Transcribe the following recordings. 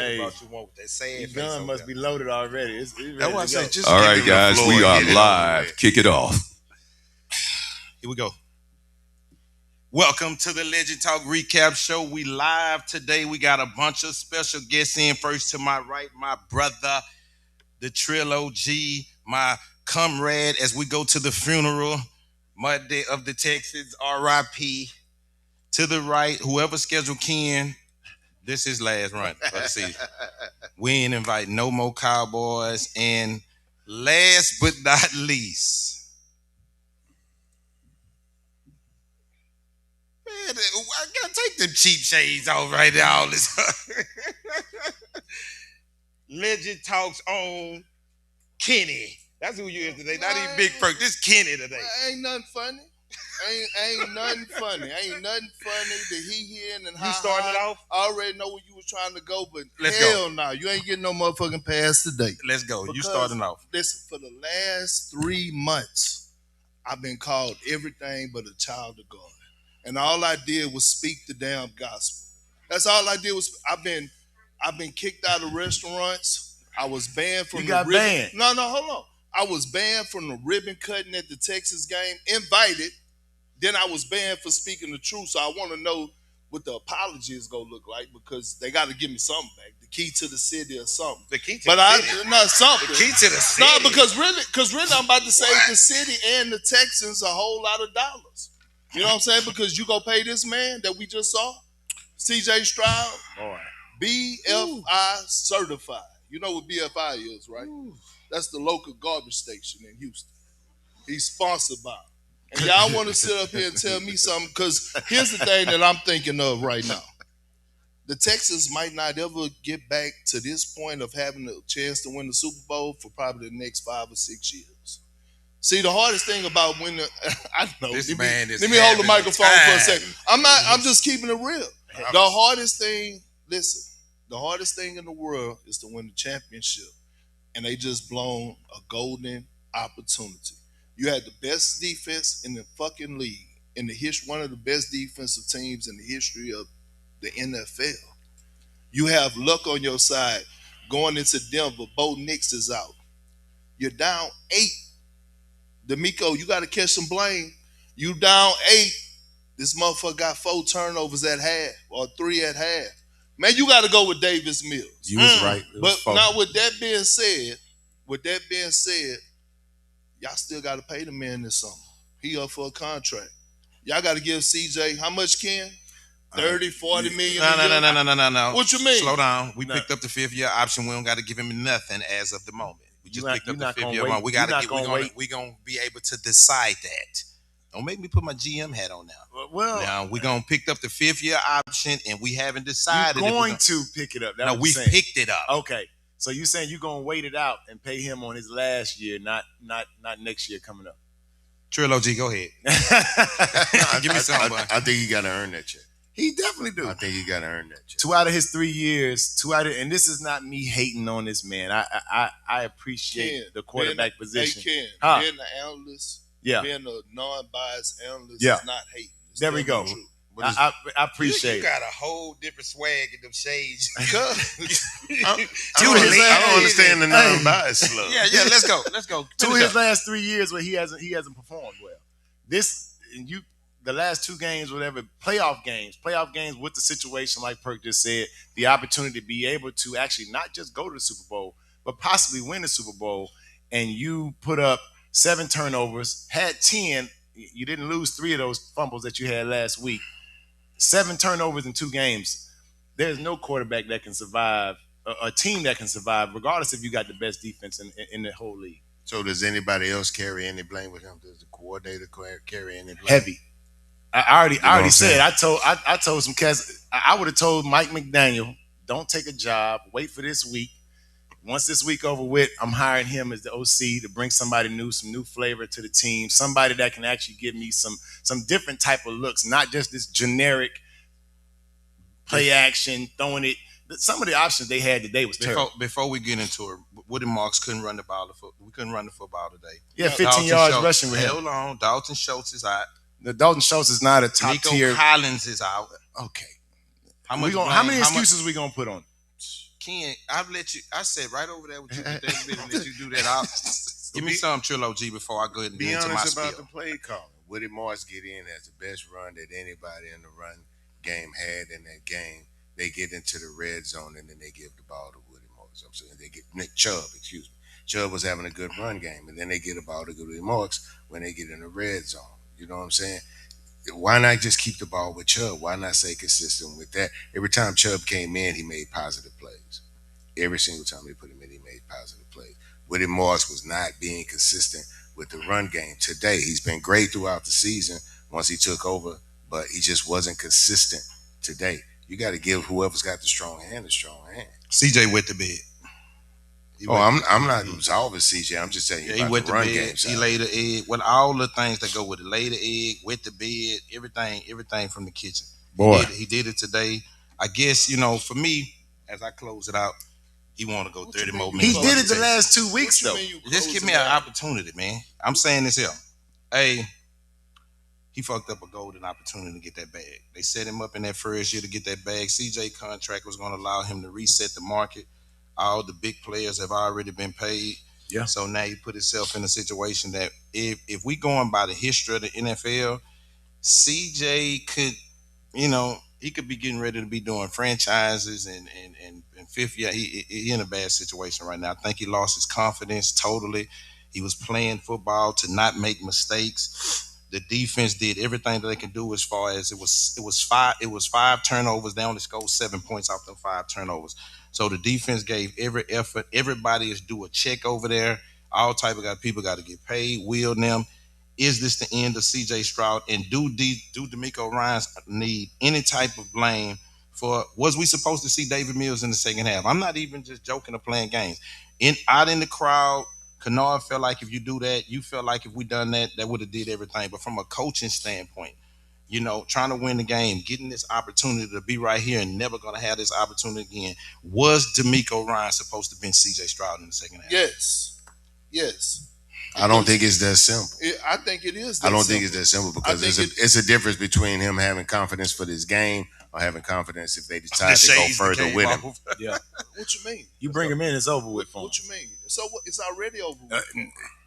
Hey, brought you one with that sad your face gun over must there. be loaded already. It's ready That's why I to go. said just All give right, him the guys, floor we and are get it over live. with. Kick it off. Here we go. Welcome to the Legend Talk Recap Show. We live today. We got a bunch of special guests in. First to my right, my brother, the Trill OG, my comrade as we go to the funeral, Monday of the Texans, RIP. To the right, whoever scheduled Ken, this is last run for the season. We ain't invite no more Cowboys. And last but not least, man, I gotta take them cheap shades off right now. All this Legend Talks on Kenny. That's who you is today. Not even Big Perk. This Kenny today. Ain't nothing funny. Ain't nothing funny. Ain't nothing funny. The he-hen and You starting it off? I already know where you was trying to go, but Let's hell no. You ain't getting no motherfucking pass today. Let's go. You Because, starting off. Listen, for the last 3 months, I've been called everything but a child of God. And all I did was speak the damn gospel. That's all I did was I've been kicked out of restaurants. I was banned from You got banned? No, hold on. I was banned from the ribbon cutting at the Texas game, invited. Then I was banned for speaking the truth. So I want to know what the apology is going to look like because they got to give me something back. The key to the city or something. The key to but the city. Not something. The key to the city. No, because really I'm about to save the city and the Texans a whole lot of dollars. You know what I'm saying? Because you go pay this man that we just saw, CJ Stroud, Boy. BFI certified. You know what BFI is, right? That's the local garbage station in Houston. He's sponsored by them. And y'all want to sit up here and tell me something, because here's the thing that I'm thinking of right now. The Texans might not ever get back to this point of having a chance to win the Super Bowl for probably the next 5 or 6 years. See, the hardest thing about winning, I know. This let man is me hold the having microphone the for a time. second. I'm just keeping it real. The hardest thing, listen, the hardest thing in the world is to win the championship. And they just blown a golden opportunity. You had the best defense in the fucking league, in the history, one of the best defensive teams in the history of the NFL. You have luck on your side going into Denver. Bo Nix is out. You're down 8. D'Amico, you got to catch some blame. You down 8. This motherfucker got 4 turnovers at half or 3 at half. Man, you got to go with Davis Mills. You was right. But now with that being said, y'all still got to pay the man this summer. He up for a contract. Y'all got to give CJ, how much, Ken? 30, 40 million? No. What you mean? Slow down. We picked up the 5th-year option. We don't got to give him nothing as of the moment. We just picked up the 5th-year one. We got to get. We're gonna be able to decide that. Don't make me put my GM hat on now. Well, now we're gonna pick up the 5th-year option, and we haven't decided. You're going to pick it up. No, we picked it up. Okay. So you saying you're gonna wait it out and pay him on his last year, not next year coming up. Trilogy, go ahead. Give me some. I think he got to earn that check. He definitely do. I think he got to earn that check. 2 out of his 3 years, and this is not me hating on this man. I appreciate the quarterback position. Being the analyst, being a non-biased analyst is not hating. It's there we go. I appreciate you got a whole different swag in them shades. I don't understand the non-bias slug. Yeah, let's go. 2 of his last 3 years where he hasn't performed well. The last 2 games, whatever, playoff games with the situation like Perk just said, the opportunity to be able to actually not just go to the Super Bowl, but possibly win the Super Bowl, and you put up 7 turnovers, had 10, you didn't lose 3 of those fumbles that you had last week. 7 turnovers in 2 games. There's no quarterback that can survive, a team that can survive, regardless if you got the best defense in the whole league. So does anybody else carry any blame with him? Does the coordinator carry any blame? Heavy. I already said. I told some cats. I would have told Mike McDaniel, don't take a job. Wait for this week. Once this week over with, I'm hiring him as the OC to bring somebody new, some new flavor to the team. Somebody that can actually give me some different type of looks, not just this generic play action, throwing it. Some of the options they had today was terrible. Before we get into it, Woody Marks couldn't run the ball. We couldn't run the football today. Yeah, 15 yards rushing with him. Hold on, Dalton Schultz is out. The Dalton Schultz is not a top tier. Collins is out. Okay. How How many excuses we gonna put on? Ken, I'll let you. I said right over there with you. Let you do that. Give me some Trilogy before I go ahead and Be get into my honest about spiel. the play calling. Woody Morris get in as the best run that anybody in the run game had in that game. They get into the red zone and then they give the ball to Woody Morris. I'm saying they get Nick Chubb, excuse me. Chubb was having a good run game, and then they get the ball to Woody Morris when they get in the red zone. You know what I'm saying? Why not just keep the ball with Chubb? Why not stay consistent with that? Every time Chubb came in, he made positive plays. Every single time they put him in, he made positive plays. Woody Morris was not being consistent with the run game today. He's been great throughout the season once he took over, but he just wasn't consistent today. You got to give whoever's got the strong hand a strong hand. CJ wet the bed. I'm not absolving CJ. I'm just telling you he about wet the the run bed. game. He laid the egg. Well, all the things that go with it. Laid the egg, wet the bed, everything from the kitchen. Boy. He did it today. I guess, for me, as I close it out, he want to go 30 more He minutes. did it the last 2 weeks, though. Just give me an opportunity, man. I'm saying this here. Hey, he fucked up a golden opportunity to get that bag. They set him up in that first year to get that bag. CJ contract was going to allow him to reset the market. All the big players have already been paid. Yeah. So now he put himself in a situation that if we going by the history of the NFL, CJ could, he could be getting ready to be doing franchises and fifth year. He in a bad situation right now. I think he lost his confidence totally. He was playing football to not make mistakes. The defense did everything that they could do as far as it was five turnovers. They only scored 7 points off them 5 turnovers. So the defense gave every effort. Everybody is due a check over there. All type of people got to get paid. Will them. Is this the end of C.J. Stroud? And do DeMeco Ryans need any type of blame for? Was we supposed to see David Mills in the second half? I'm not even just joking or playing games. Out in the crowd, Kennard felt like if you do that, you felt like if we done that, that would have did everything. But from a coaching standpoint, trying to win the game, getting this opportunity to be right here and never going to have this opportunity again. Was DeMeco Ryans supposed to be C.J. Stroud in the second half? Yes. I don't think it's that simple. I think it is. I don't think it's that simple because it's a difference between him having confidence for this game or having confidence if they decide to go further with him. Yeah. What you mean? You bring him in, it's over with for him. What you mean? So it's already over with.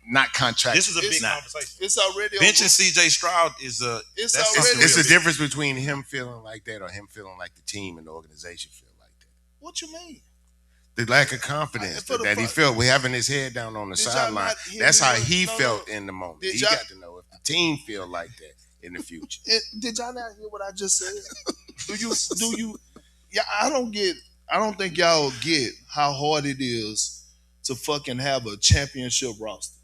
Not contract. This is a big conversation. It's already over. Benching C.J. Stroud is a. It's a difference between him feeling like that or him feeling like the team and the organization feel like that. What you mean? The lack of confidence that he felt. We having his head down on the sideline. That's how he felt in the moment. He got to know if the team feel like that in the future. Did y'all not hear what I just said? Do you? Yeah, I don't think y'all get how hard it is to fucking have a championship roster.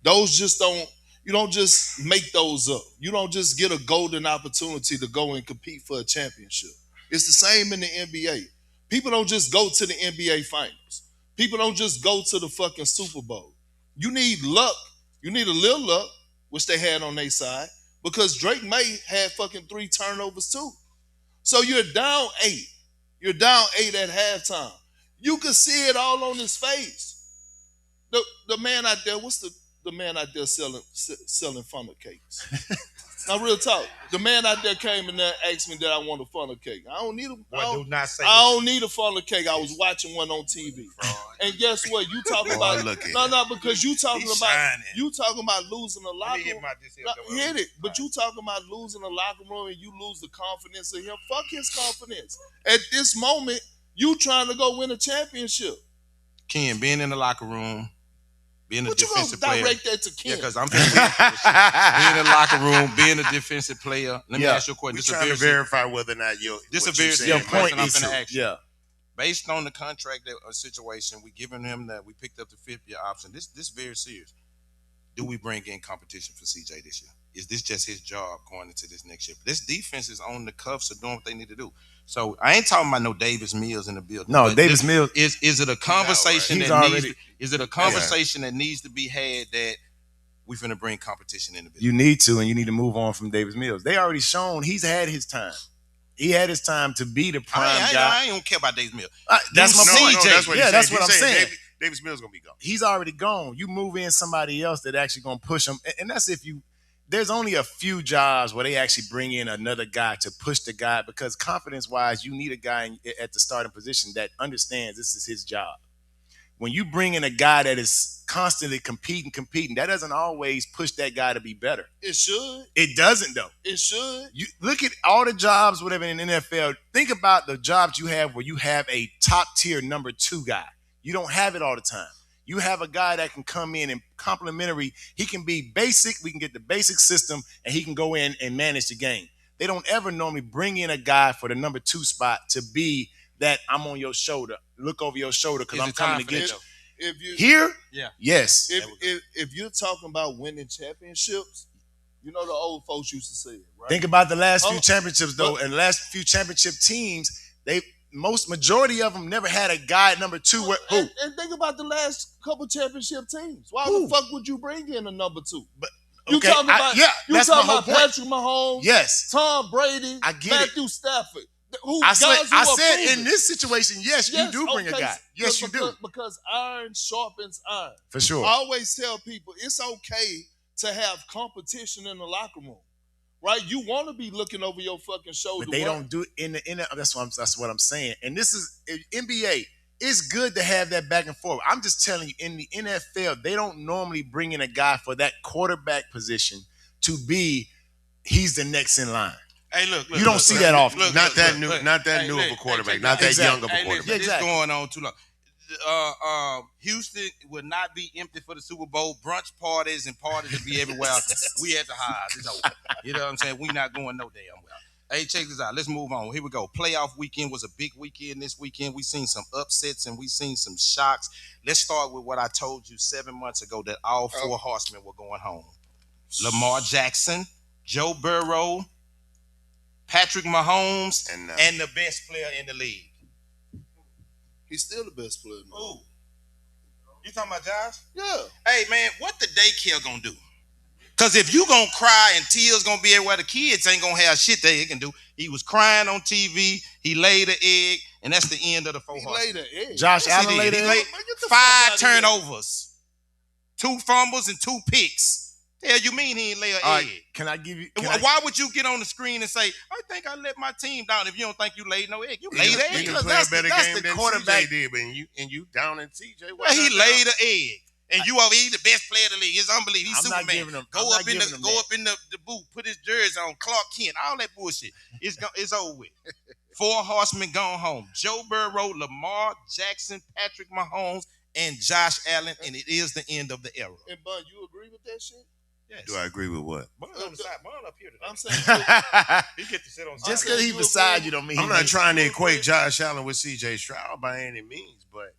Those just don't. You don't just make those up. You don't just get a golden opportunity to go and compete for a championship. It's the same in the NBA. People don't just go to the NBA finals. People don't just go to the fucking Super Bowl. You need luck. You need a little luck, which they had on their side, because Drake May had fucking 3 turnovers too. So you're down 8. You're down 8 at halftime. You can see it all on his face. The man out there, what's the man out there selling funnel cakes? Now, real talk. The man out there came in there and asked me that I want a funnel cake. I don't need a funnel cake. I was watching one on TV. And guess what? You talking about because you talking about losing a locker room. Hit it. But you talking about losing a locker room and you lose the confidence of him. Fuck his confidence. At this moment, you trying to go win a championship. Ken, being in the locker room, being a defensive player. Direct that to Ken. Yeah, because I'm being in the locker room, being a defensive player. Let me ask you a question. We're trying to verify whether or not your point is true. Yeah. Based on the contract situation, we giving him that we picked up the 5th-year option. This very serious. Do we bring in competition for CJ this year? Is this just his job going into this next year? This defense is on the cuffs of doing what they need to do. So I ain't talking about no Davis Mills in the building. No, Davis Mills is it a conversation that needs to be had that we finna bring competition in the building? You need to, and you need to move on from Davis Mills. They already shown he's had his time. He had his time to be the prime guy. I don't care about Davis Mills. That's my point. That's what I'm saying. Davis Mills gonna be gone. He's already gone. You move in somebody else that actually gonna push him, and that's if you there's only a few jobs where they actually bring in another guy to push the guy because confidence-wise, you need a guy at the starting position that understands this is his job. When you bring in a guy that is constantly competing, that doesn't always push that guy to be better. It should. It doesn't, though. It should. You look at all the jobs, whatever in the NFL. Think about the jobs you have where you have a top-tier number 2 guy. You don't have it all the time. You have a guy that can come in and complementary. He can be basic. We can get the basic system, and he can go in and manage the game. They don't ever normally bring in a guy for the number 2 spot to be that I'm on your shoulder, look over your shoulder because I'm coming to get you. If you Here, yeah, yes. If you're talking about winning championships, you know the old folks used to say it, right? Think about the last few championships though, and the last few championship teams, majority of them never had a guy at number 2. And think about the last couple championship teams. Why the fuck would you bring in a number 2? But you okay, talking about that's my whole point. Patrick Mahomes, yes, Tom Brady, I get Matthew Stafford. I said in this situation, yes, you do bring a guy. Yes, you do. Because iron sharpens iron. For sure. I always tell people it's okay to have competition in the locker room, right? You want to be looking over your fucking shoulder. But they don't do it in the that's what I'm saying. And this is NBA. It's good to have that back and forth. I'm just telling you, in the NFL, they don't normally bring in a guy for that quarterback position to be he's the next in line. Hey, look, you don't see that often. Not that new of a quarterback. Not that young of a quarterback. This going on too long. Houston would not be empty for the Super Bowl. Brunch parties and parties would be everywhere. We at the Hive. It's over. You know what I'm saying? We not going no damn well. Hey, check this out. Let's move on. Here we go. Playoff weekend was a big weekend this weekend. We seen some upsets and we seen some shocks. Let's start with what I told you 7 months ago that all 4 horsemen were going home. Lamar Jackson, Joe Burrow, Patrick Mahomes, and the best player in the league. He's still the best player. Ooh. You talking about Josh? Yeah. Hey, man, what the daycare gonna do? Because if you gonna cry and tears gonna be everywhere, the kids ain't gonna have shit they can do. He was crying on TV. He laid an egg, and that's the end of the 4 horsemen. He laid an egg. Josh Allen laid an egg. 5 turnovers, 2 fumbles, and 2 picks. Hell, you mean he ain't lay an egg? Right, can I give you? Why would you get on the screen and say, "I think I let my team down"? If you don't think you laid no egg, you laid an egg. Because that's the quarterback did, but and you down in CJ. Well, he laid an egg, and you over. He's the best player of the league. It's unbelievable. He's Superman. Not giving him, go up in the booth, put his jersey on, Clark Kent, all that bullshit. It's over with. 4 horsemen gone home: Joe Burrow, Lamar Jackson, Patrick Mahomes, and Josh Allen, and it is the end of the era. And Bun, you agree with that shit? Yes. Do I agree with what? Bun on the side. Bun up here today. I'm saying he get to sit on. Just because he's beside you don't mean I'm not trying to equate Josh Allen with CJ Stroud by any means, but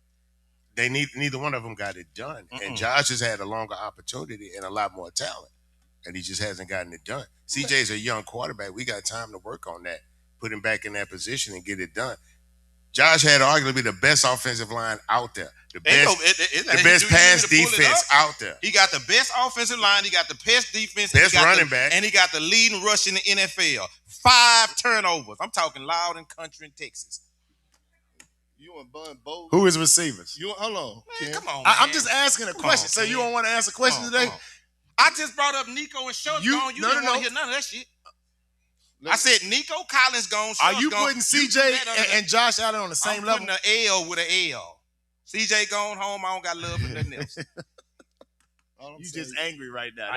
they neither one of them got it done. And Josh has had a longer opportunity and a lot more talent, and he just hasn't gotten it done. CJ's a young quarterback. We got time to work on that, put him back in that position and get it done. Josh had arguably the best offensive line out there. The best pass defense out there. He got the best offensive line. He got the best defense. Best running back. And he got the leading rush in the NFL. 5 turnovers. I'm talking loud and country in Texas. You and Bun both. Who is receivers? Hold on. Man, come on, I'm just asking a question. So you don't want to answer a question today? I just brought up Nico and Schultz gone. You didn't want to hear none of that shit. I said Nico Collins gone. Are you putting CJ and Josh Allen on the same level? I'm putting an L with an L. CJ gone home. I don't got love for nothing else. You just angry right now.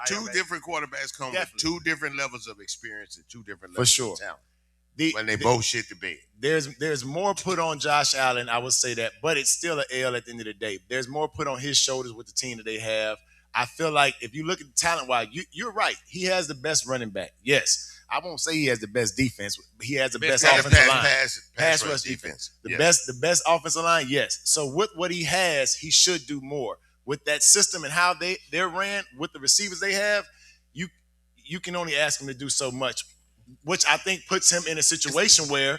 Two different quarterbacks come with 2 different levels of experience and 2 different levels of talent. When they both shit the bed. There's more put on Josh Allen, I would say that, but it's still an L at the end of the day. There's more put on his shoulders with the team that they have. I feel like if you look at talent-wise, you're right. He has the best running back. Yes. I won't say he has the best defense. He has the best offensive line. Pass rush defense. The best offensive line, yes. So with what he has, he should do more. With that system and how they're ran, with the receivers they have, you can only ask him to do so much, which I think puts him in a situation where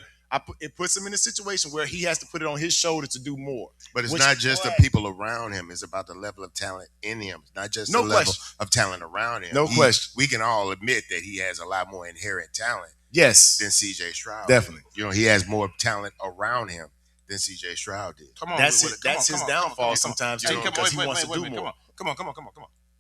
he has to put it on his shoulder to do more. But it's not just the people around him. It's about the level of talent in him. It's not just the level of talent around him. No question. We can all admit that he has a lot more inherent talent than CJ Stroud. Definitely. He has more talent around him than CJ Stroud did. Come on. That's his downfall sometimes too, because he wants to do more. Come on.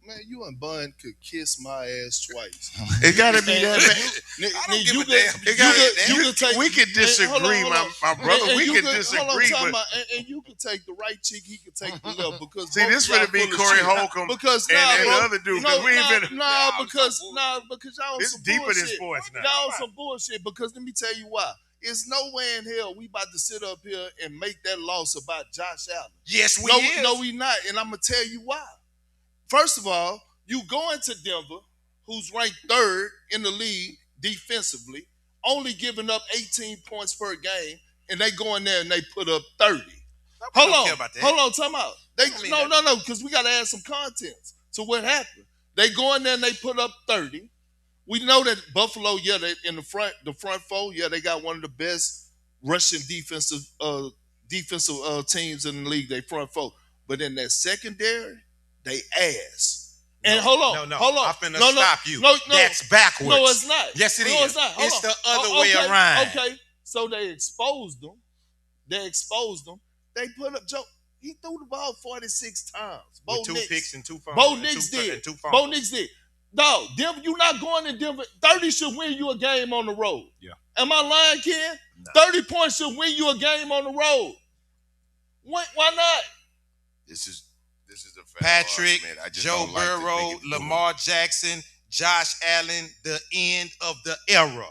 Man, you and Bun could kiss my ass twice. It gotta be that bad. I don't give a damn. We can disagree, my brother. We can disagree, but you could take the right cheek, he could take the left. Because see, this would be Corey Holcomb because and the other dude. Because y'all it's some deeper bullshit. than sports now. Y'all some bullshit. Because let me tell you why. It's no way in hell we about to sit up here and make that loss about Josh Allen. Yes, No, we not, and I'm gonna tell you why. First of all, you go into Denver, who's ranked third in the league defensively, only giving up 18 points per game, and they go in there and they put up 30. Hold on, time out. No, because we got to add some contents to what happened. They go in there and they put up 30. We know that Buffalo, they in the front four, they got one of the best rushing defensive teams in the league. They front four, but in that secondary, they ass. And hold on. I'm finna stop you. That's backwards. No, it's not. Yes, it is. It's not. It's the other way around. Okay, so they exposed them. They put up Joe. He threw the ball 46 times. With 2 picks and 2 fumbles. Bo Nix did. Dog, Denver, you not going to Denver. 30 should win you a game on the road. Yeah. Am I lying, kid? No. 30 points should win you a game on the road. Why not? This is a fair Patrick, argument. Joe Burrow, Lamar Jackson, Josh Allen, the end of the era.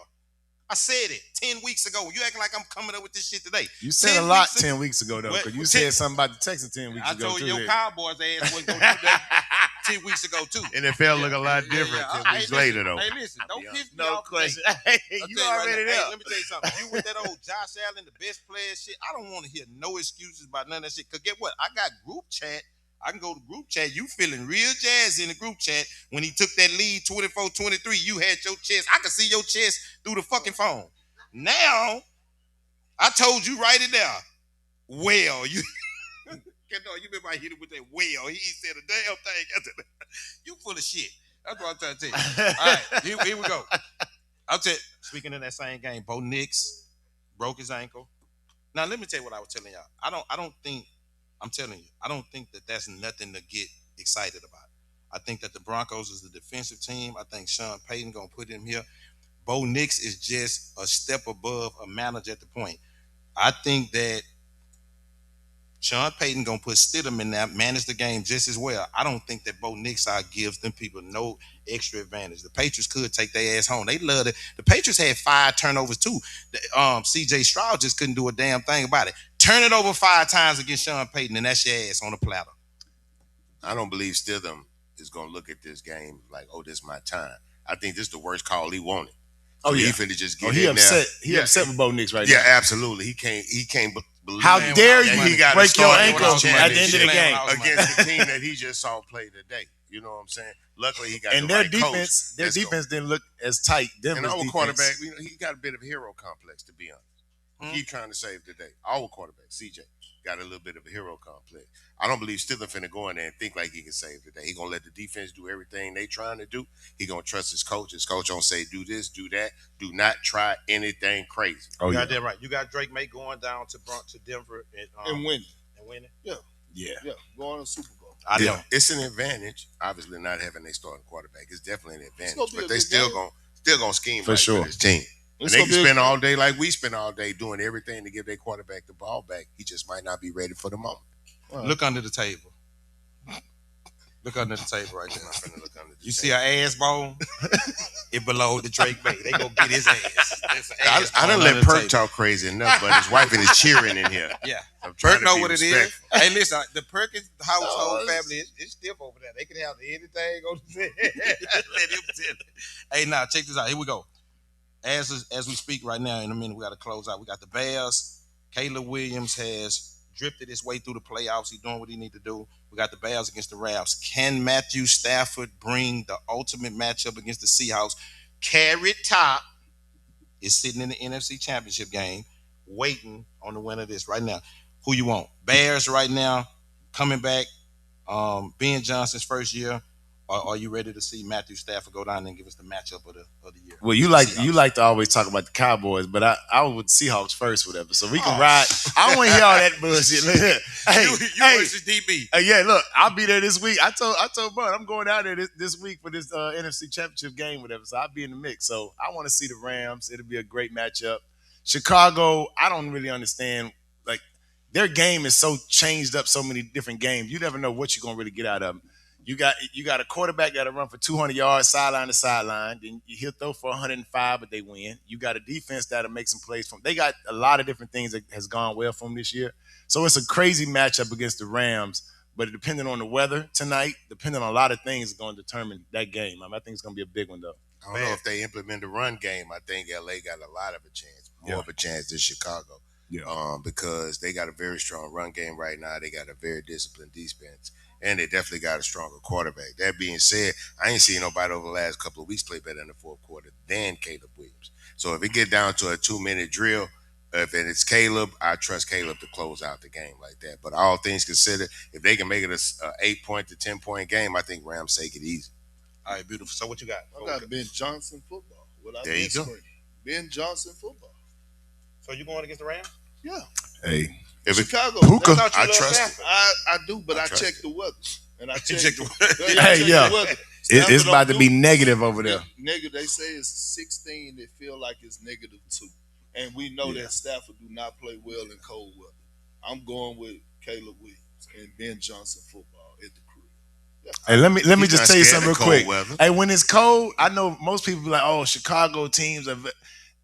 I said it 10 weeks ago. You acting like I'm coming up with this shit today. You said a lot 10 weeks ago, though, because you said something about the Texans 10 weeks ago. I told your Cowboys ass wasn't going to do that 10 weeks ago, too. NFL look a lot different 10 weeks later, though. Hey, listen, don't piss me no off. question. Hey, you already there. Let me tell you something. You with that old Josh Allen, the best player shit, I don't want to hear no excuses about none of that shit. Because get what? I got group chat. I can go to group chat. You feeling real jazzy in the group chat when he took that lead 24-23. You had your chest. I could see your chest through the fucking phone. Now, I told you, write it down. Well, you remember I hit him with that well. He said a damn thing after that. You full of shit. That's what I'm trying to tell you. All right, here we go. I'll tell you, speaking of that same game, Bo Nix broke his ankle. Now, let me tell you what I was telling y'all. I don't think that that's nothing to get excited about. I think that the Broncos is the defensive team. I think Sean Payton going to put him here. Bo Nix is just a step above a manager at the point. I think that Sean Payton going to put Stidham in there, manage the game just as well. I don't think that Bo Nix gives them people no extra advantage. The Patriots could take their ass home. They loved it. The Patriots had 5 turnovers too. C.J. Stroud just couldn't do a damn thing about it. Turn it over 5 times against Sean Payton, and that's your ass on the platter. I don't believe Stidham is going to look at this game like, oh, this is my time. I think this is the worst call he wanted. Oh, yeah. He finna just get he in upset. there. He upset with Bo Nix right now. Yeah, absolutely. He can't believe. How dare you break your ankle at the end of the game against the team that he just saw play today? You know what I'm saying? Luckily, he got and the their right defense. Coach. Their defense didn't look as tight. And our defense. quarterback, he got a bit of a hero complex, to be honest. He's trying to save the day. Our quarterback, CJ, got a little bit of a hero complex. I don't believe Stidham finna go in there and think like he can save the day. He gonna let the defense do everything they trying to do. He gonna trust his coach. His coach gonna say, do this, do that. Do not try anything crazy. Oh, you got that right. You got Drake May going down to Denver and winning. Yeah. Going to Super Bowl. I know. It's an advantage. Obviously, not having a starting quarterback. It's definitely an advantage. But they still gonna scheme for sure. For his team. And they can spend all day like we spend all day doing everything to give their quarterback the ball back. He just might not be ready for the moment. Look under the table. Look under the table right there. You see an ass bone? It below the Drake May. They go get his ass. I done let Perk talk crazy enough, but his wife is cheering in here. Yeah. Perk know what respectful. It is. Hey, listen, the Perkins household family is stiff over there. They can have anything on the set. Let him tell it. Hey, now, check this out. Here we go. As we speak right now, in a minute, we got to close out. We got the Bears. Caleb Williams has drifted his way through the playoffs. He's doing what he need to do. We got the Bears against the Rams. Can Matthew Stafford bring the ultimate matchup against the Seahawks? Carrot Top is sitting in the NFC Championship game, waiting on the winner of this right now. Who you want? Bears right now, coming back. Ben Johnson's first year. Are you ready to see Matthew Stafford go down there and give us the matchup of the year? Well, you like to always talk about the Cowboys, but I was with Seahawks first, whatever. So we can ride. I don't want to hear all that bullshit. Hey, you versus DB. Yeah, look, I'll be there this week. I told Bud I'm going out there this week for this NFC Championship game, whatever. So I'll be in the mix. So I want to see the Rams. It'll be a great matchup. Chicago, I don't really understand. Like their game is so changed up, so many different games. You never know what you're gonna really get out of them. You got a quarterback that'll run for 200 yards sideline to sideline. Then he'll throw for 105, but they win. You got a defense that'll make some plays from. They got a lot of different things that has gone well for them this year. So it's a crazy matchup against the Rams. But depending on the weather tonight, depending on a lot of things, is going to determine that game. I think it's going to be a big one, though. I don't know if they implement the run game. I think LA got a lot of a chance, more of a chance than Chicago. Yeah. Because they got a very strong run game right now. They got a very disciplined defense. And they definitely got a stronger quarterback. That being said, I ain't seen nobody over the last couple of weeks play better in the fourth quarter than Caleb Williams. So if it get down to a 2-minute drill, if it's Caleb, I trust Caleb to close out the game like that. But all things considered, if they can make it a 8-point to 10-point game, I think Rams take it easy. All right, beautiful. So what you got? I got Ben Johnson football. There you go. Ben Johnson football. So you going against the Rams? Yeah. Hey. Chicago. Puka. I trust it. I do, but I check the weather. And I check the weather. Hey, yeah. It's about to be negative over there. Negative. They say it's 16. They feel like it's -2. And we know that Stafford do not play well in cold weather. I'm going with Caleb Williams and Ben Johnson football at the crib. Yeah. Hey, let me just tell you something real quick. Weather. Hey, when it's cold, I know most people be like, "Oh, Chicago teams are."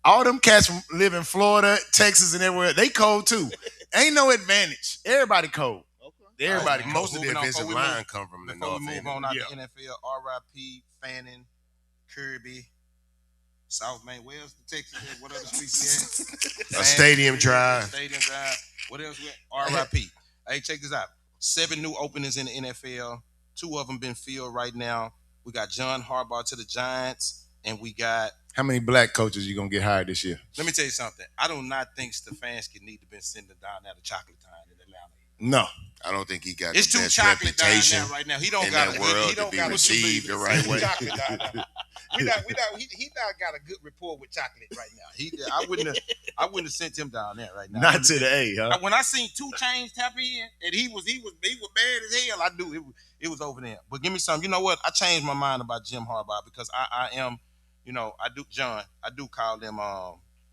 All them cats live in Florida, Texas, and everywhere. They cold too. Ain't no advantage. Everybody cold. Okay. Everybody cold. Most of the offensive line come from the north Before we end. move on out the NFL, R.I.P. Fannin, Kirby, South Main. Where's the Texas? What other streets we at? A Stadium Drive. Stadium Drive. What else we at? R.I.P. Hey, check this out. 7 new openings in the NFL. 2 of them been filled right now. We got John Harbaugh to the Giants, and we got. How many black coaches you gonna get hired this year? Let me tell you something. I do not think Stefanski need to been sending down there to Chocolate Town in Atlanta. No. I don't think he got It's the too best chocolate down reputation there right now. He don't in got that a world he don't to be got received the right way. Chocolate down there. He not got a good rapport with chocolate right now. I wouldn't have sent him down there right now. Not to the A, huh? When I seen 2 Chainz tap in and he was bad as hell, I knew it was over there. But give me some. You know what? I changed my mind about Jim Harbaugh because I am, I do call them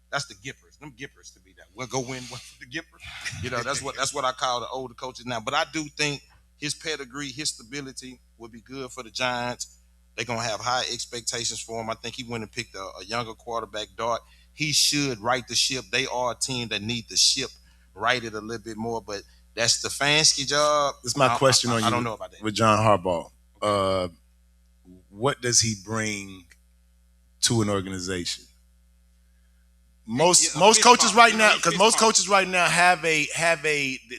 that's the Gippers. Them Gippers to be that. We'll go win with the Gippers. That's what I call the older coaches now. But I do think his pedigree, his stability would be good for the Giants. They're gonna have high expectations for him. I think he went and picked a younger quarterback, Dart. He should right the ship. They are a team that need the ship righted a little bit more, but that's Stefanski job. This is my question on you. I don't know about that. With John Harbaugh. What does he bring to an organization? Most coaches right now, because most coaches right now have a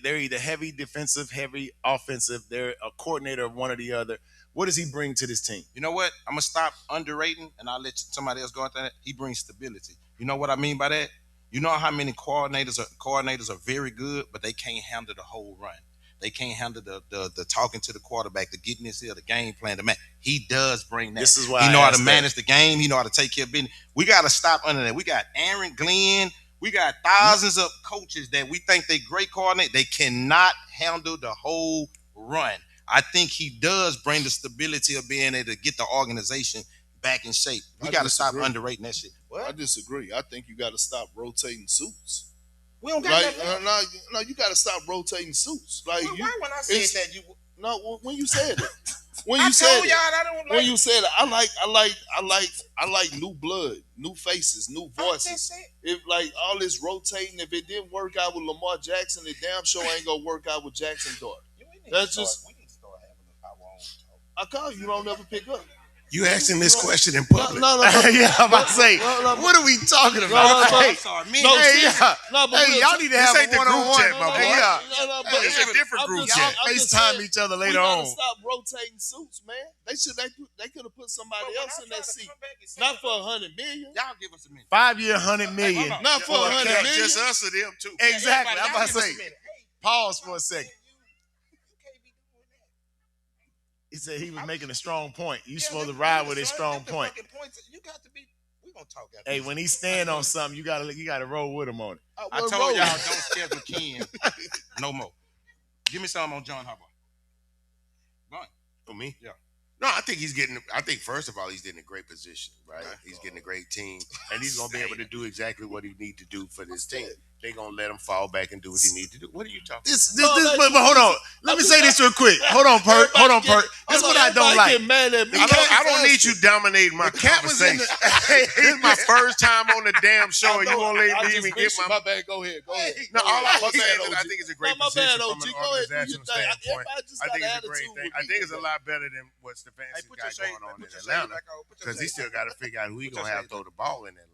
they're either heavy defensive, heavy offensive. They're a coordinator of one or the other. What does he bring to this team? You know what? I'm gonna stop underrating, and I'll let somebody else go into that. He brings stability. You know what I mean by that? You know how many coordinators are very good, but they can't handle the whole run. They can't handle the talking to the quarterback, the getting this here, the game plan. The man, he does bring that. This is why he know how to manage the game. He know how to take care of business. We got to stop under that. We got Aaron Glenn. We got thousands of coaches that we think they great coordinate. They cannot handle the whole run. I think he does bring the stability of being able to get the organization back in shape. We got to stop underrating that shit. What? I disagree. I think you got to stop rotating suits. We don't got no, you got to stop rotating suits. Like why when I said that you when you said it. When I you said told it, y'all I don't like when you said it, I like new blood, new faces, new voices. If like all this rotating, if it didn't work out with Lamar Jackson, it damn sure ain't gonna work out with Jackson daughter. That's just we need to start having our own talk. I call you don't never pick up. You asking this question in public? No. Yeah, I'm about to say, what are we talking about? I'm sorry. Y'all need to have a one-on-one. It's a different group chat. FaceTime each other later on. Stop rotating suits, man. They could have put somebody else in that seat. Not for $100 million. Y'all give us a minute. 5-year, $100 million. Not for $100 million. Just us or them too. Exactly. I'm about to say. Pause for a second. He said he was making a strong point. You Yeah, supposed to them- ride them with the his strong- strong them the point. fucking points. You got to be. We gonna talk after Hey, this. when he stand on something, you gotta roll with him on it. I told y'all don't schedule Ken no more. Give me some on John Harbaugh. Go on. For me? Yeah. No, I think first of all, he's in a great position, right? Okay. He's getting a great team, and he's going to be able to do exactly what he need to do for this team. They're going to let him fall back and do what he need to do. What are you talking But hold on. Let me say this real quick. Hold on, Perk. This is what I don't like. I don't need you dominating my conversation. This is my first time on the damn show, and you won't let me even get my... My bad. Go ahead. No, all I'm My saying bad, is I OG. think it's a great My position bad, from OG. an Go ahead, do your organizational thing. standpoint. Everybody just I got think it's a attitude great thing. with I me, think it's a man. lot better than what Stefanski got going on in Atlanta, because he still got to figure out who he going to have throw the ball in Atlanta.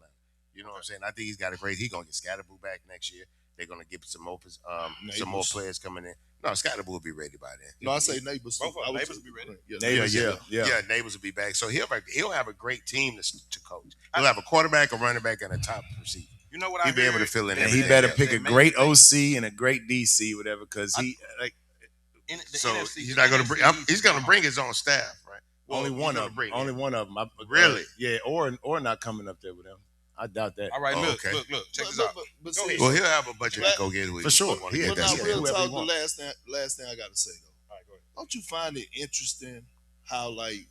You know what I'm saying? I think he's got a great. He's going to get Scatterboo back next year. They're going to get some more players coming in. No, Scatterboo will be ready by then. No, I say neighbors. Both of them. Neighbors will be ready. Neighbors, yeah. Neighbors will be back. So he'll have a great team to coach. He'll have a quarterback, a running back, and a top receiver. You know what I He'll be heard? able to fill in. And he everything better else. pick a great OC and a great DC, whatever, because he So he's not going to bring. He's going to bring his own staff, right? only one of them. Only one of them. Really? Yeah, or not coming up there with him. I doubt that. All right, Oh, look, okay. look. Check this out. But Go see, ahead. Well, he'll have a budget to go get who For sure. want to Yeah, get But that's now, it. real Whoever talk, he the want. last thing I got to say, though. All right, go ahead. Don't you find it interesting how, like,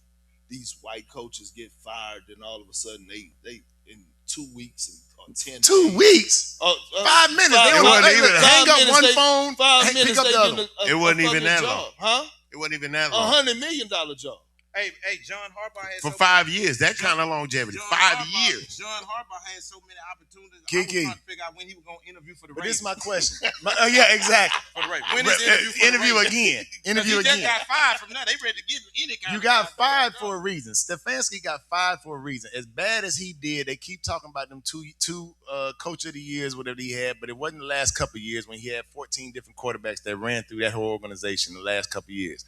these white coaches get fired and all of a sudden they in 2 weeks or 10 2 days. weeks. 5 minutes. They It don't wasn't even hang up one they- phone. 5 pick minutes up they the other getting one. It wasn't even fucking that job. long. Huh? It wasn't even that long. $100 million job. Hey, John Harbaugh has For 5 years. That kind of longevity. 5 years. John Harbaugh had so many opportunities. Kiki. I was trying to figure out when he was going to interview for the But Ravens. this is my question. Yeah, exactly. For the Ravens. When is the interview for the Ravens? again. 'Cause Interview he just again. got fired from that. They ready to give him any kind You of got guy fired that for a reason. Stefanski got fired for a reason. As bad as he did, they keep talking about them two coach of the years, whatever he had, but it wasn't the last couple of years when he had 14 different quarterbacks that ran through that whole organization the last couple of years.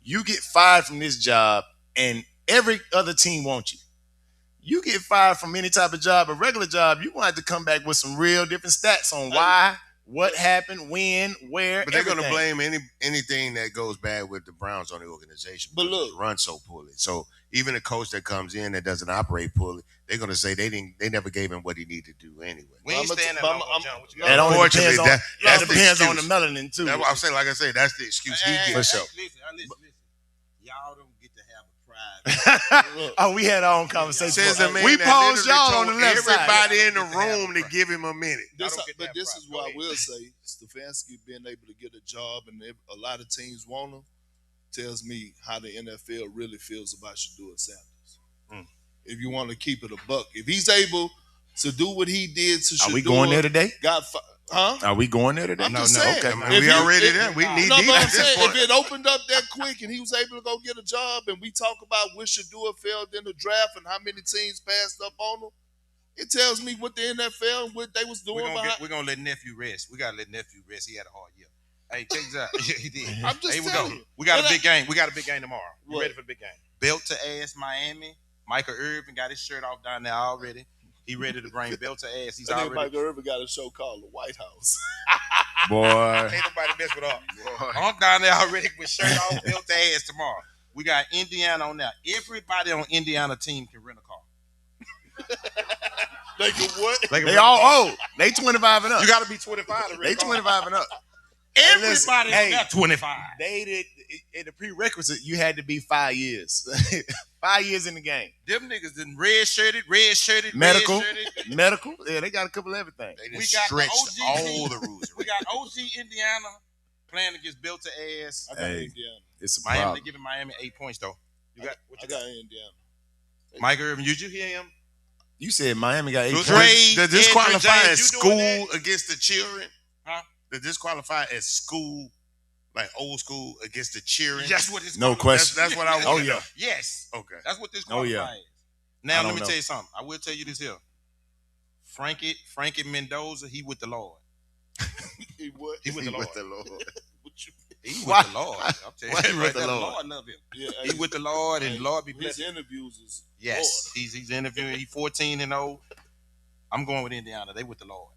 You get fired from this job, and every other team wants you. You get fired from any type of job, a regular job, you're going to have to come back with some real different stats on why, what happened, when, where. But they're going to everything. blame anything that goes bad with the Browns on the organization. But because look. it runs so poorly. So even a coach that comes in that doesn't operate poorly, they're going to say they never gave him what he needed to do anyway. We ain't I'ma staying that t- long, I'm- John. What you That got? only Unfortunately, depends on, that's that the depends on the excuse. melanin, too. That's what I'm saying. Like I say, that's the excuse he Hey, gives. For sure. Listen. Y'all don't get to have a private. Oh, we had our own conversation. Says the man We that paused literally y'all on the told left side. everybody in the I don't get to have room a to pride. give him a minute. This, don't get but that this right. is Go what I ahead. will say. Stefanski being able to get a job and a lot of teams want him tells me how the NFL really feels about Shadua Sanders. Mm. If you want to keep it a buck, if he's able to do what he did to Shadua, Are we going there today? Huh? Are we going there today? I'm just saying. Okay. I mean, If we he- already if- there. We need No, deep but I'm at this saying point. if it opened up that quick and he was able to go get a job, and we talk about where Shadua failed in the draft and how many teams passed up on him, it tells me what the NFL and what they was doing behind. We're gonna let nephew rest. We gotta let nephew rest. He had a hard year. Hey, check this out. Yeah, he did. I'm just Here we telling go. you. We got And a big game. We got a big game tomorrow. You What? ready for the big game? Belt to ass Miami. Michael Irvin got his shirt off down there already. He ready to bring belt to ass. He's I think already. Michael Irvin got a show called The White House. Boy. Ain't nobody mess with us. I'm down there already with shirt off, belt to ass tomorrow. We got Indiana on there. Everybody on Indiana team can rent a car. They can what? They all old. They 25 and up. You got to be 25 to rent They a car. 25 and up. Everybody Hey, got 25. They did in the prerequisite. You had to be 5 years. 5 years in the game. Them niggas done red-shirted, Medical. red-shirted. Medical. Yeah, they got a couple of everything. They We just got the stretched OG all the rules. We got OG Indiana playing against Built to Ass. I got Hey. Indiana. It's a Miami, they problem. giving Miami 8 points though. You got what I you got got? Indiana. Mike Irvin, did you hear him? You said Miami got 8 Trey- points. Does this Edgerrin qualify James, as you doing school that? against the children? Huh? Does this qualify as school, like old school against the cheering? That's what it's No called. question. That's what I want. Oh, yeah. Yes. Okay. That's what this Oh, qualifies yeah. as. Now I let don't me know. tell you something. I will tell you this here. Frankie Mendoza, he with the Lord. He what? He with the Lord. With the Lord. What you- He with Why? the Lord. I'm telling Why he you, with the right there, Lord? love him. Yeah, He with the Lord, and hey, the Lord be his blessed. interviews is Yes, he's interviewing. He's 14-0. I'm going with Indiana. They with the Lord.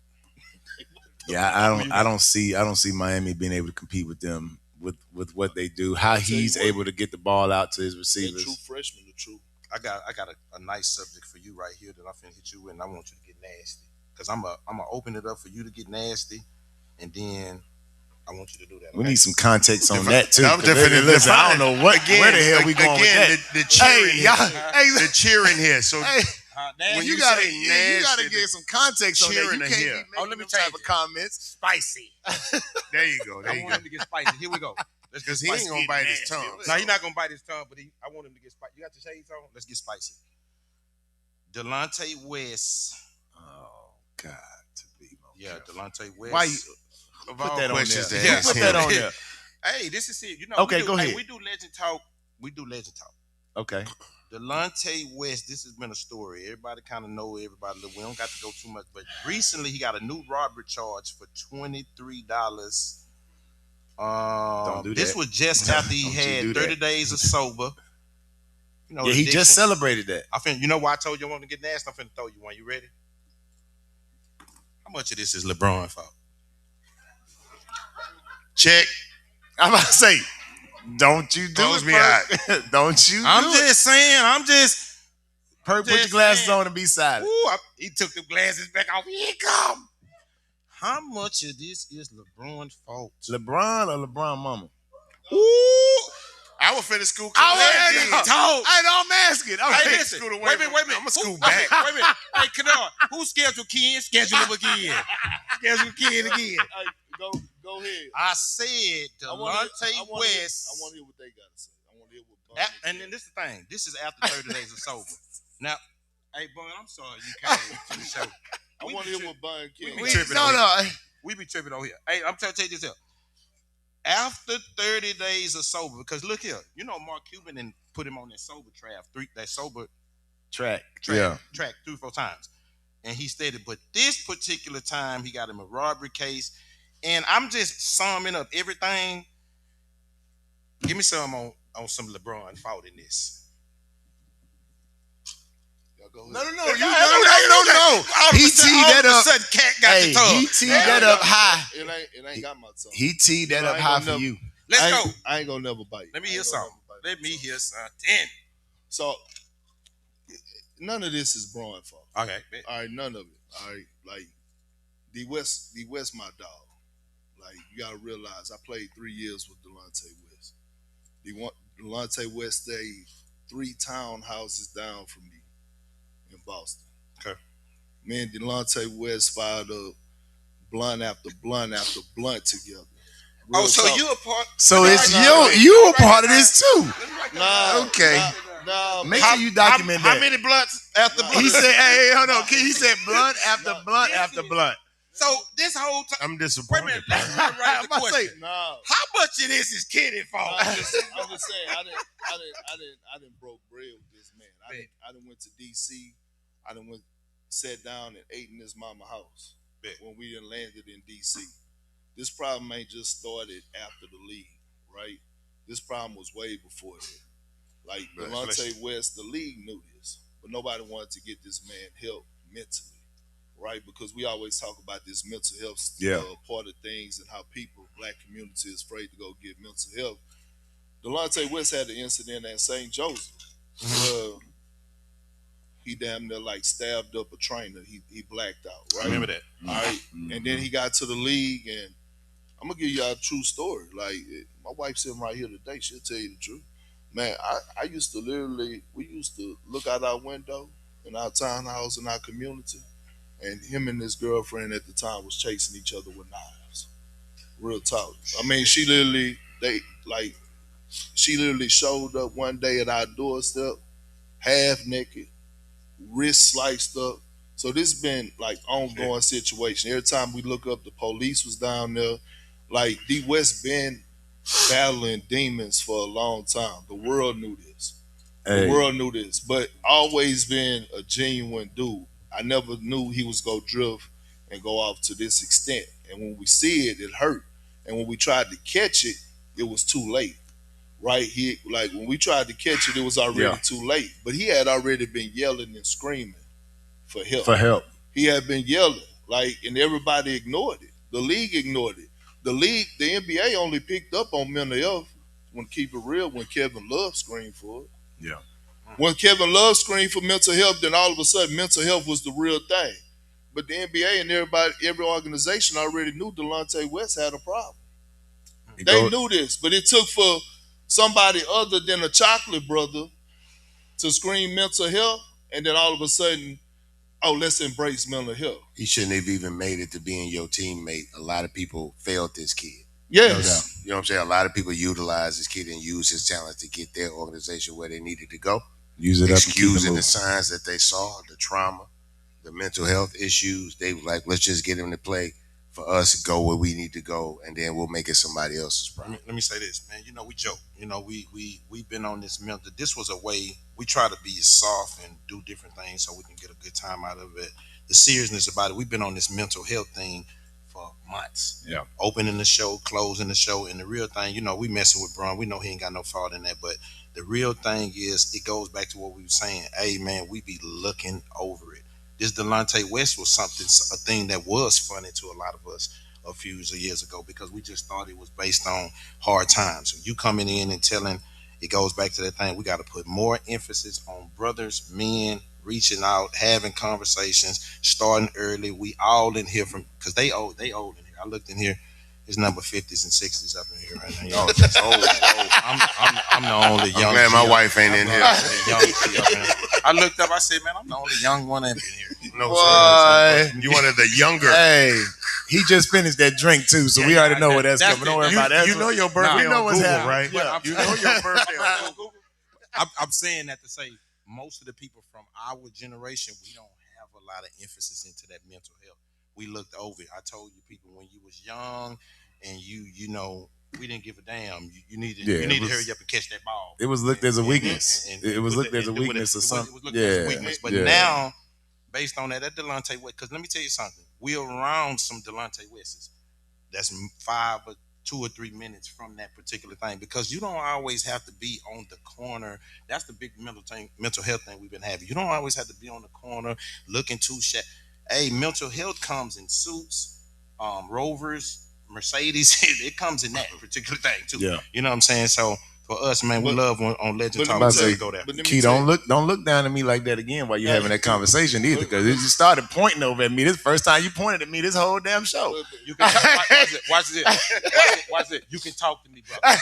Yeah, I don't see Miami being able to compete with them with what they do, how he's able to get the ball out to his That receivers. true freshman, the true. I got a nice subject for you right here that I'm finna hit you with, and I want you to get nasty. Cause I'm gonna open it up for you to get nasty, and then I want you to do that. We okay? need some context on that too. I'm 'cause definitely listen, I don't defined. know where the hell we going with that. The cheering Hey, here. y'all, hey, The cheering here. So hey, Nasty. when you you gotta say you nasty, gotta get some context on that. You cheering can't to be hear. making Oh, let me them type change of it. comments. Spicy. there you go. There I you want go. him to get spicy. Here we go. Let's get Because he spicy. ain't gonna bite his tongue. No, he's not gonna bite his tongue, but I want him to get spicy. You got your shades on? Let's get spicy. Dante West. Oh God, to be Yeah, Dante West. Why you Of put all that on questions there? to Yeah, ask Put him. that on there. Hey, this is it. You know. Okay, we do, go ahead. We do legend talk. We do legend talk. Okay. Delonte West, this has been a story. Everybody kind of know everybody. We don't got to go too much, but recently he got a new robbery charge for $23. Don't do this that. was just after he Don't you had do 30 that. days of sober. You know, Yeah, he addiction. just celebrated that. You know why I told you I want to get nasty? I'm finna throw you one. You ready? How much of this is LeBron fault? Check. I'm about to say, don't you do Close it, me Perk. Don't you I'm do just saying. Perk, put your just glasses saying. on and be silent. He took the glasses back off. Here he come. How much of this is LeBron's fault? LeBron or LeBron mama? Ooh. I will finish school. Talk. I know I'm asking. I'm Hey, like, listen. school away Wait a minute. I'm gonna school Who- back. Wait a minute. Hey, Canard, who scheduled Ken? Schedule him again. Schedule Ken again. Hey, go ahead. I said I wanna Delonte hear- West. I want to hear what they got to say. I want to hear what Bun And then this is the thing. This is after 30 days of sober. Now, hey, Bun, I'm sorry you came to the show. I want to hear what Bun King. we tripping no, on no. We be tripping over here. Hey, I'm trying to tell you this here. After 30 days of sober, because look here, you know Mark Cuban and put him on that sober Track. track 3 or 4 times. And he stated, but this particular time he got him a robbery case. And I'm just summing up everything. Give me some on some LeBron fault in this. Go ahead. No. No. He teed that up. Sudden, cat got Hey, the tongue. he teed that up high. It ain't got my tongue. He teed that No, I up ain't high gonna for never- you. Let's I go. ain't- I ain't gonna never bite. Let me I hear ain't gonna something. never bite Let my me tongue. hear something. So none of this is Braun fault. Okay. All right, none of it. All right, like D West, my dog. Like you gotta realize, I played 3 years with Delonte West. Delonte West stayed 3 townhouses down from me in Boston. Okay. Me and Delonte West fired up blunt after blunt after blunt together. Real So talk. you a part? So Nah, it's nah, you a part of this too. Nah, Okay. Nah, Make sure you document How that. many blunts after Nah. blunt? He said, "Hey, hold on." He said, "Blunt after Nah. blunt after blunt." So this whole time. I'm Wait a disappointed. minute. Let's Bro. rewrite the I'm about to say, question. nah. How much of this is Kenny fault? I'm just saying, I didn't broke bread with this man. I didn't went to DC. I done went, sat down and ate in his mama house Bet. when we done landed in DC. This problem ain't just started after the league, right? This problem was way before that. Like Right. Delonte West, the league knew this, but nobody wanted to get this man help mentally, right? Because we always talk about this mental health part of things and how people, black community, is afraid to go get mental health. Delonte West had an incident at St. Joseph where he damn near like stabbed up a trainer. He blacked out, right? Remember that. All right. And then he got to the league, and I'm gonna give y'all a true story. Like my wife sitting right here today, she'll tell you the truth. Man, I used to we used to look out our window in our townhouse in our community, and him and his girlfriend at the time was chasing each other with knives. Real talk. I mean, she literally showed up one day at our doorstep, half naked, wrist sliced up. So this been like ongoing situation. Every time we look up, the police was down there. Like D West been battling demons for a long time. The world knew this. Hey. The world knew this, but always been a genuine dude. I never knew he was gonna drift and go off to this extent. And when we see it, it hurt. And when we tried to catch it, it was too late. Right? When we tried to catch it, it was already too late. But he had already been yelling and screaming for help. For help. He had been yelling, and everybody ignored it. The league ignored it. the league, the NBA only picked up on mental health when keep it real when Kevin Love screamed for it. Yeah. When Kevin Love screamed for mental health, then all of a sudden mental health was the real thing. But the NBA and every organization already knew Dante West had a problem. They knew this, but it took for somebody other than a chocolate brother to scream mental health, and then all of a sudden, oh, let's embrace mental health. He shouldn't have even made it to being your teammate. A lot of people failed this kid. Yes. You know what I'm saying? A lot of people utilized this kid and used his talent to get their organization where they needed to go. Use it Excusing the signs that they saw, the trauma, the mental health issues. They were like, let's just get him to play for us, go where we need to go, and then we'll make it somebody else's problem. Let me say this, man. We joke. We've been on this mental. This was a way we try to be soft and do different things so we can get a good time out of it. The seriousness about it, we've been on this mental health thing for months. Yeah. Opening the show, closing the show, and the real thing, we messing with Bron. We know he ain't got no fault in that, but the real thing is it goes back to what we were saying. Hey, man, we be looking over it. This Dante West was a thing that was funny to a lot of us a few years ago because we just thought it was based on hard times. So you coming in and telling, it goes back to that thing. We got to put more emphasis on brothers, men, reaching out, having conversations, starting early. We all in here because they old in here. I looked in here. It's number 50s and 60s up in here right now. Y'all just old. I'm the only young. I'm glad my wife ain't in here. I looked up. I said, man, I'm the only young one in here. No, sir. You one of the younger. Hey, he just finished that drink too, so we already know where that's coming. Don't worry about that. You know your birthday on Google, right? Yeah. You know your birthday on Google. I'm saying that to say most of the people from our generation, we don't have a lot of emphasis into that mental health. We looked over it. I told you people when you was young and we didn't give a damn. You need to hurry up and catch that ball. It was looked as a weakness. It was looked as a weakness or something. It was looked as a weakness. But now, based on that Dante West, because let me tell you something. We're around some Dante Wests. That's 2 or 3 minutes from that particular thing because you don't always have to be on the corner. That's the big mental health thing we've been having. You don't always have to be on the corner looking too shat. Hey, mental health comes in suits, Rovers, Mercedes. It comes in that particular thing too. Yeah. You know what I'm saying? So for us, man, we love on Legend Talk. We go there. Key, don't look down at me like that again while you're having that conversation either, because you started pointing over at me. This is the first time you pointed at me this whole damn show. You can watch it. You can talk to me, brother.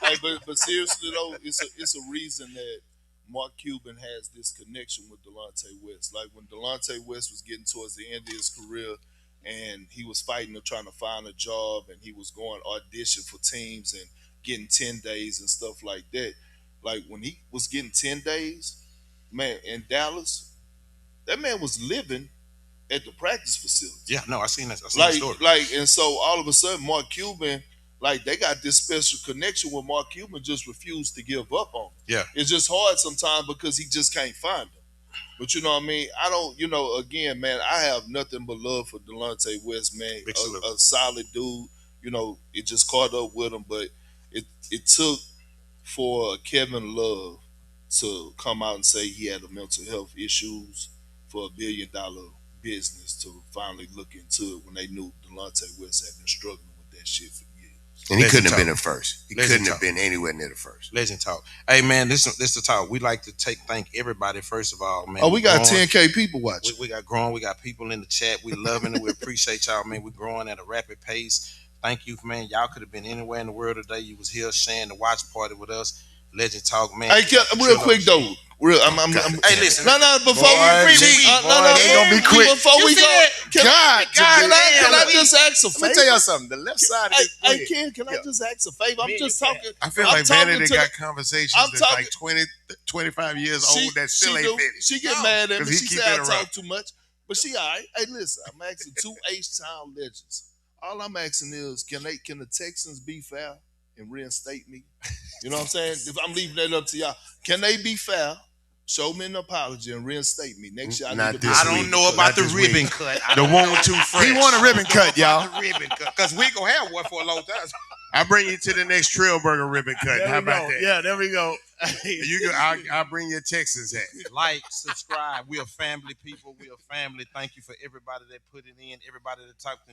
Hey, but seriously though, it's a reason that Mark Cuban has this connection with Dante West. Like when Dante West was getting towards the end of his career and he was fighting or trying to find a job and he was going audition for teams and getting 10 days and stuff like that. Like when he was getting 10 days, man, in Dallas, that man was living at the practice facility. Yeah, no, I seen that. I seen that story. And so all of a sudden Mark Cuban, they got this special connection with Mark Cuban just refused to give up on him. Yeah. It's just hard sometimes because he just can't find him. But you know what I mean? I don't, again, man, I have nothing but love for Dante West, man. A solid dude. It just caught up with him, but it took for Kevin Love to come out and say he had a mental health issues for $1 billion business to finally look into it when they knew Dante West had been struggling with that shit for years. And he couldn't have been the first. He couldn't have been anywhere near the first. Legend Talk. Hey, man, this the talk. We like to thank everybody, first of all, man. Oh, we got 10K people watching. We got growing. We got people in the chat. We loving it. We appreciate y'all, man. We're growing at a rapid pace. Thank you, man. Y'all could have been anywhere in the world today. You was here sharing the watch party with us. Legend Talk, man. Hey, real quick though. Hey, listen. No. Before we gonna be quick. Before we go, can I just ask a favor? Let me tell y'all something. The left side of this. Hey, Ken, can I just ask a favor? I'm just talking. I feel like Vanity got conversations that's like 20, 25 years old that still ain't finished. She get mad at me. She said I talk too much. But she all right. Hey, listen, I'm asking 2 H-Town legends. All I'm asking is, can the Texans be fair and reinstate me? You know what I'm saying? If I'm leaving that up to y'all, can they be fair? Show me an apology and reinstate me next year. I don't know about the ribbon cut. The one too fresh. He want a ribbon cut, y'all. Because we gonna have one for a long time. I'll bring you to the next Trail Burger ribbon cut. How about that? Yeah, there we go. I'll bring your Texans hat. Like, subscribe. We are family people. We are family. Thank you for everybody that put it in. Everybody that talked